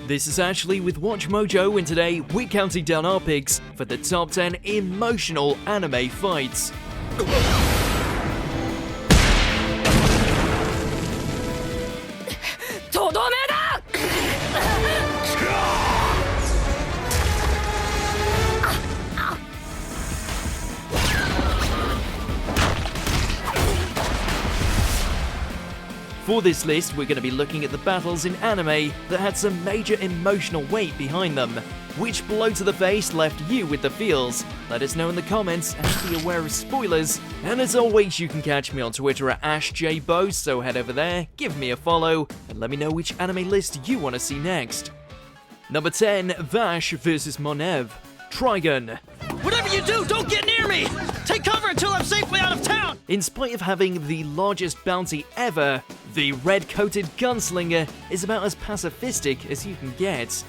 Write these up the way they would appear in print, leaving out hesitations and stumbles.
This is Ashley with Watch Mojo, and today we're counting down our picks for the top 10 emotional anime fights. For this list, we're going to be looking at the battles in anime that had some major emotional weight behind them. Which blow to the face left you with the feels? Let us know in the comments and be aware of spoilers. And as always, you can catch me on Twitter at AshJBose, so head over there, give me a follow, and let me know which anime list you want to see next. Number 10, Vash vs Manev. Trigun. Whatever you do, don't get near me! Take cover until I'm safely out of town! In spite of having the largest bounty ever, the red-coated gunslinger is about as pacifistic as you can get.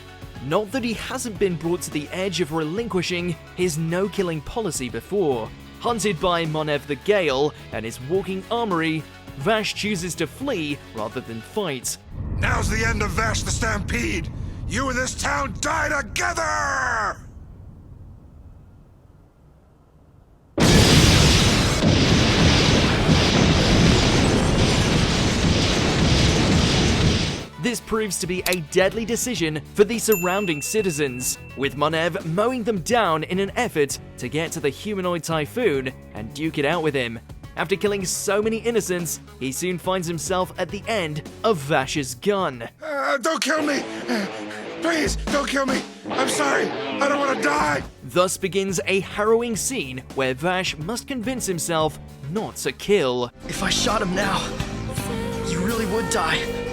Not that he hasn't been brought to the edge of relinquishing his no-killing policy before. Hunted by Manev the Gale and his walking armory, Vash chooses to flee rather than fight. Now's the end of Vash the Stampede! You and this town die together! This proves to be a deadly decision for the surrounding citizens, with Manev mowing them down in an effort to get to the humanoid typhoon and duke it out with him. After killing so many innocents, he soon finds himself at the end of Vash's gun. Don't kill me! Please, don't kill me! I'm sorry! I don't want to die! Thus begins a harrowing scene where Vash must convince himself not to kill. If I shot him now, you really would die.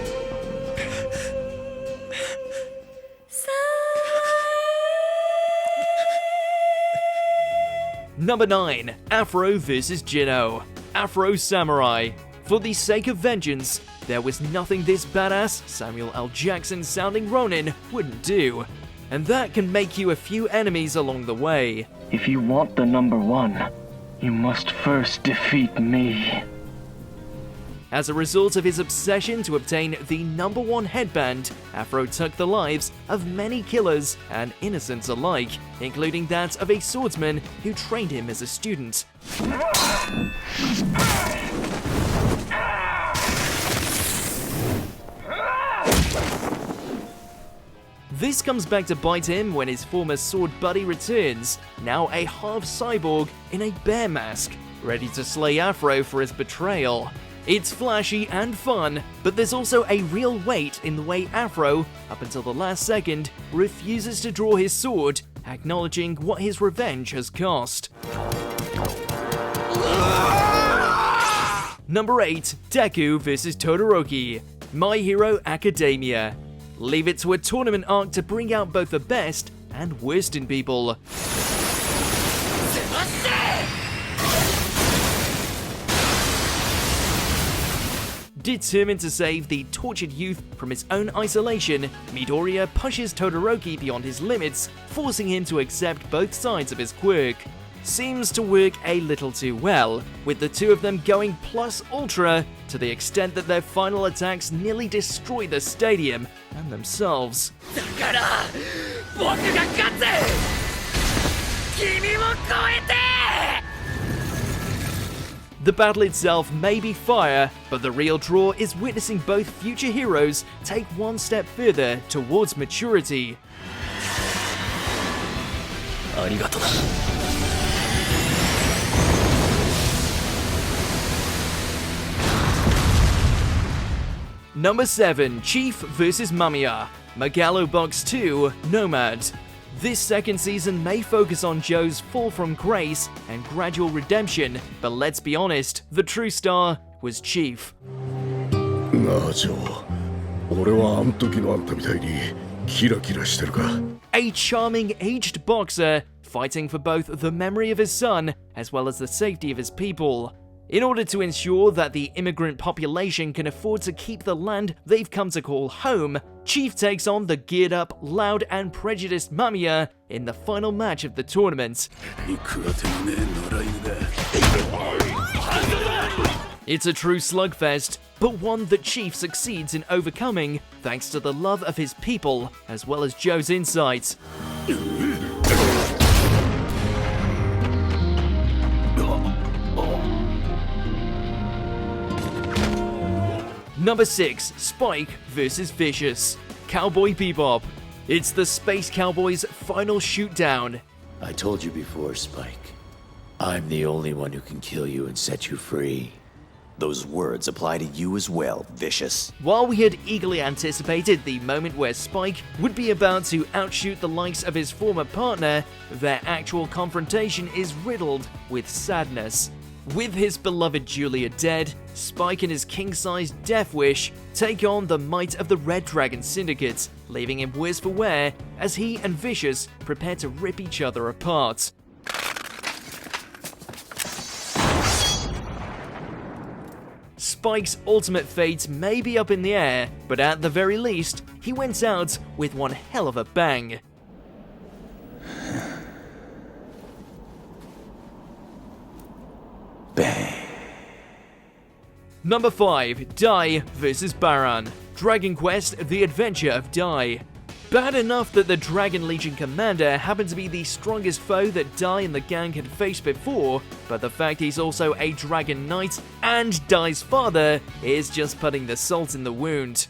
Number 9, Afro vs Gena. Afro Samurai. For the sake of vengeance, there was nothing this badass Samuel L. Jackson sounding Ronin wouldn't do. And that can make you a few enemies along the way. If you want the number one, you must first defeat me. As a result of his obsession to obtain the number one headband, Afro took the lives of many killers and innocents alike, including that of a swordsman who trained him as a student. This comes back to bite him when his former sword buddy returns, now a half-cyborg in a bear mask, ready to slay Afro for his betrayal. It's flashy and fun, but there's also a real weight in the way Afro, up until the last second, refuses to draw his sword, acknowledging what his revenge has cost. Number 8, Deku vs Todoroki. My Hero Academia. Leave it to a tournament arc to bring out both the best and worst in people. Determined to save the tortured youth from his own isolation, Midoriya pushes Todoroki beyond his limits, forcing him to accept both sides of his quirk. Seems to work a little too well, with the two of them going plus ultra to the extent that their final attacks nearly destroy the stadium and themselves. The battle itself may be fire, but the real draw is witnessing both future heroes take one step further towards maturity. Number 7, Chief vs Mamiya. Megalobox 2, Nomad. This second season may focus on Joe's fall from grace and gradual redemption, but let's be honest, the true star was Chief. A charming aged boxer fighting for both the memory of his son as well as the safety of his people. In order to ensure that the immigrant population can afford to keep the land they've come to call home, Chief takes on the geared up, loud and prejudiced Mamiya in the final match of the tournament. It's a true slugfest, but one that Chief succeeds in overcoming thanks to the love of his people, as well as Joe's insight. Number 6, Spike vs. Vicious. Cowboy Bebop. It's the Space Cowboys' final shootdown. I told you before, Spike. I'm the only one who can kill you and set you free. Those words apply to you as well, Vicious. While we had eagerly anticipated the moment where Spike would be about to outshoot the likes of his former partner, their actual confrontation is riddled with sadness. With his beloved Julia dead, Spike and his king-sized Death Wish take on the might of the Red Dragon Syndicate, leaving him worse for wear as he and Vicious prepare to rip each other apart. Spike's ultimate fate may be up in the air, but at the very least, he went out with one hell of a bang. Bang. Number 5, Dai vs. Baran. Dragon Quest: The Adventure of Dai. Bad enough that the Dragon Legion commander happened to be the strongest foe that Dai and the gang had faced before, but the fact he's also a Dragon Knight and Dai's father is just putting the salt in the wound.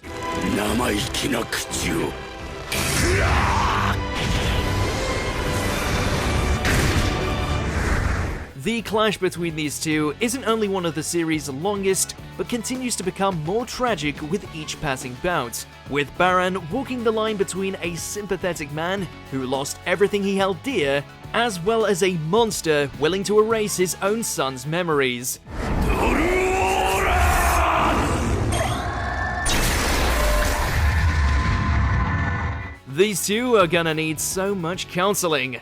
The clash between these two isn't only one of the series' longest, but continues to become more tragic with each passing bout, with Baran walking the line between a sympathetic man who lost everything he held dear, as well as a monster willing to erase his own son's memories. These two are gonna need so much counseling.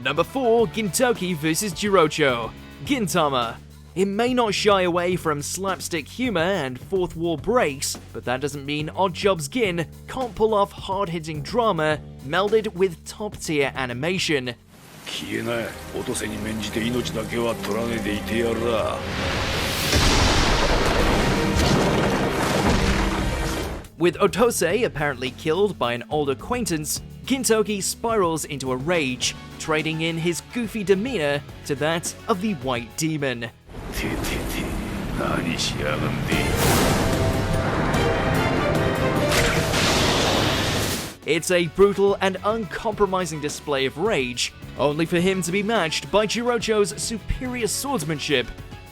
Number 4, Gintoki vs. Jirocho. Gintama. It may not shy away from slapstick humor and fourth wall breaks, but that doesn't mean Oddjob's Gin can't pull off hard-hitting drama melded with top-tier animation. With Otose apparently killed by an old acquaintance, Gintoki spirals into a rage, trading in his goofy demeanor to that of the White Demon. It's a brutal and uncompromising display of rage, only for him to be matched by Jirocho's superior swordsmanship.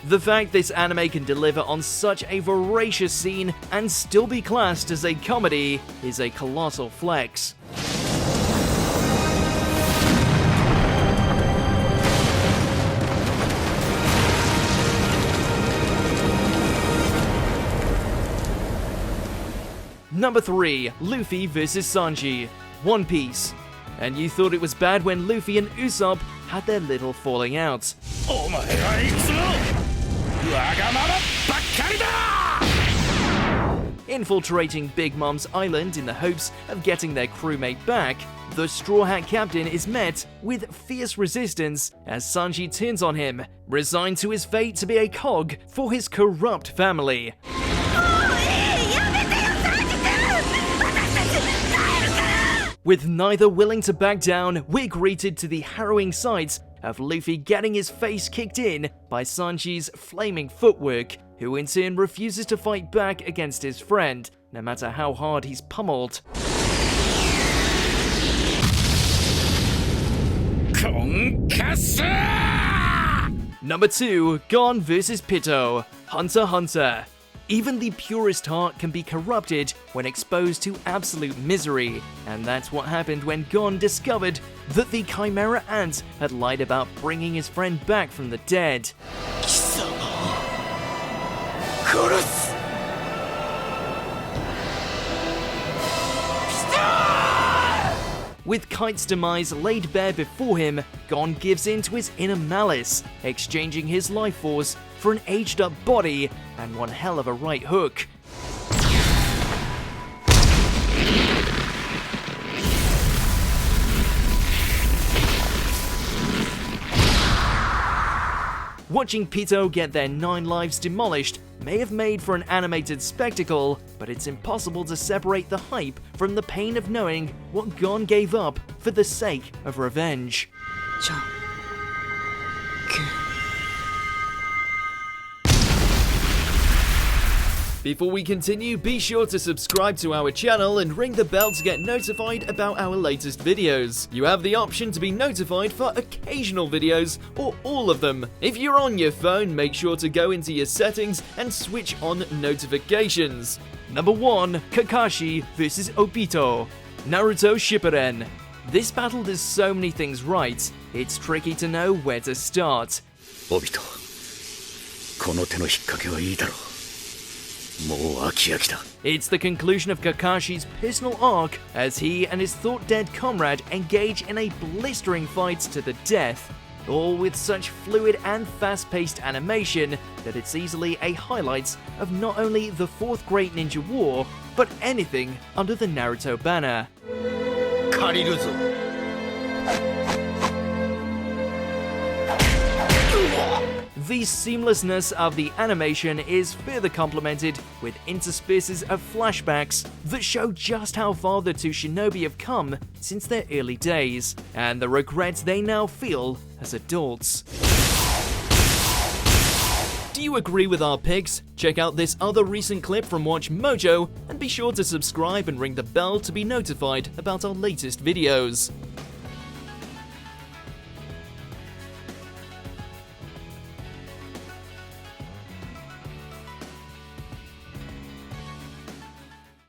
The fact this anime can deliver on such a voracious scene and still be classed as a comedy is a colossal flex. Number 3, Luffy vs. Sanchi. One Piece. And you thought it was bad when Luffy and Usopp had their little falling out. Infiltrating Big Mom's island in the hopes of getting their crewmate back, the Straw Hat Captain is met with fierce resistance as Sanchi turns on him, resigned to his fate to be a cog for his corrupt family. With neither willing to back down, we're greeted to the harrowing sight of Luffy getting his face kicked in by Sanchi's flaming footwork, who in turn refuses to fight back against his friend, no matter how hard he's pummeled. Number 2, Gon vs. Pito. Hunter x Hunter. Even the purest heart can be corrupted when exposed to absolute misery, and that's what happened when Gon discovered that the Chimera Ant had lied about bringing his friend back from the dead. With Kite's demise laid bare before him, Gon gives in to his inner malice, exchanging his life force for an aged-up body and one hell of a right hook. Watching Pito get their 9 lives demolished may have made for an animated spectacle, but it's impossible to separate the hype from the pain of knowing what Gon gave up for the sake of revenge. Before we continue, be sure to subscribe to our channel and ring the bell to get notified about our latest videos. You have the option to be notified for occasional videos or all of them. If you're on your phone, make sure to go into your settings and switch on notifications. Number 1. Kakashi vs Opito. Naruto Shippuden. This battle does so many things right, it's tricky to know where to start. オビト、この手の引っ掛けはいいだろう。もう飽き飽きだ。 It's the conclusion of Kakashi's personal arc as he and his thought-dead comrade engage in a blistering fight to the death, all with such fluid and fast-paced animation that it's easily a highlight of not only the 4th Great Ninja War, but anything under the Naruto banner. 借りるぞ。 The seamlessness of the animation is further complemented with interspecies of flashbacks that show just how far the two shinobi have come since their early days, and the regrets they now feel as adults. Do you agree with our picks? Check out this other recent clip from WatchMojo, and be sure to subscribe and ring the bell to be notified about our latest videos.